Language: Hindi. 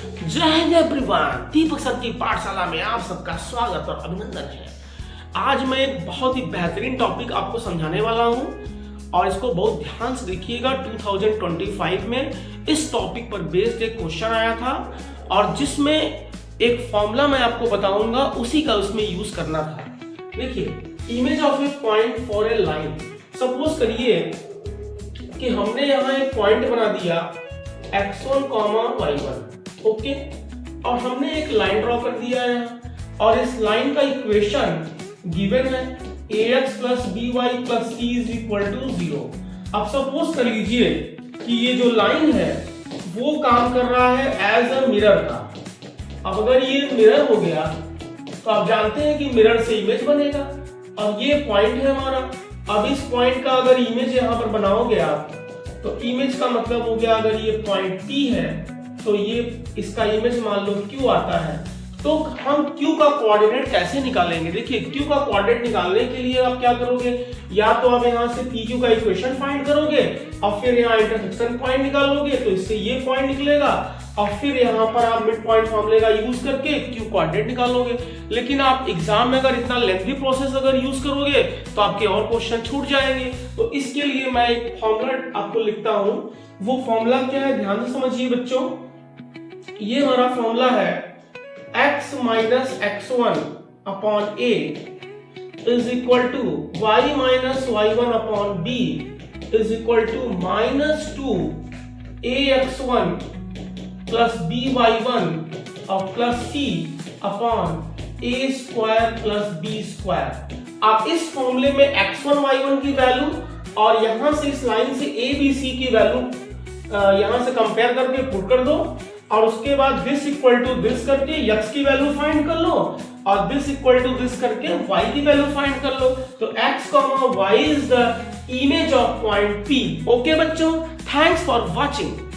जय हिंद एवरीवन, दीपक सर की पाठशाला में आप सबका स्वागत और अभिनंदन है। आज मैं एक बहुत ही बेहतरीन टॉपिक आपको समझाने वाला हूं और इसको बहुत ध्यान से देखिएगा। 2025 में इस टॉपिक पर बेस्ड एक क्वेश्चन आया था और जिसमें एक फॉर्मूला मैं आपको बताऊंगा, उसी का उसमें यूज करना था। देखिए, image of A point for a line. Suppose करिए कि हमने यहाँ एक पॉइंट बना दिया x1, y1, ओके, और हमने एक लाइन ड्रॉ कर दिया है और इस लाइन का इक्वेशन गिवन है ax plus by plus c is equal to 0। अब सपोज कर लीजिए कि ये जो लाइन है वो काम कर रहा है एज अ मिरर का। अब अगर ये मिरर हो गया तो आप जानते हैं कि मिरर से इमेज बनेगा और ये पॉइंट है हमारा। अब इस पॉइंट का अगर इमेज यहाँ पर बनाओगे आप, तो इमेज का मतलब हो गया, अगर ये पॉइंट P है तो ये इसका इमेज मान लो Q आता है। तो हम Q का कोऑर्डिनेट कैसे निकालेंगे? देखिए, Q का कोऑर्डिनेट निकालने के लिए आप क्या करोगे, या तो आप यहाँ से PQ का इक्वेशन फाइंड करोगे और फिर यहाँ इंटरसेक्शन पॉइंट निकालोगे, तो इससे ये पॉइंट निकलेगा और फिर यहाँ पर आप मिड पॉइंट फॉर्मूले का यूज करके Q कोऑर्डिनेट निकालोगे। लेकिन आप एग्जाम में अगर इतना लेंथी प्रोसेस अगर यूज करोगे तो आपके और क्वेश्चन छूट जाएंगे। तो इसके लिए मैं एक फॉर्मूला आपको लिखता हूँ। वो फॉर्मूला क्या है, ध्यान से समझिए बच्चों। ये हमारा फॉर्मूला है x minus x1 upon a is equal to y minus y1 upon b is equal to minus 2 ax1 plus by1 और plus c upon a square plus b square. आप इस फॉर्मूले में x1 y1 की वैल्यू और यहां से इस लाइन से a b c की वैल्यू यहां से कंपेयर करके पुट कर दो और उसके बाद दिस इक्वल टू दिस करके x की वैल्यू फाइंड कर लो और दिस इक्वल टू दिस करके y की वैल्यू फाइंड कर लो। तो x, y is the image of point P। Okay बच्चों, थैंक्स फॉर वॉचिंग।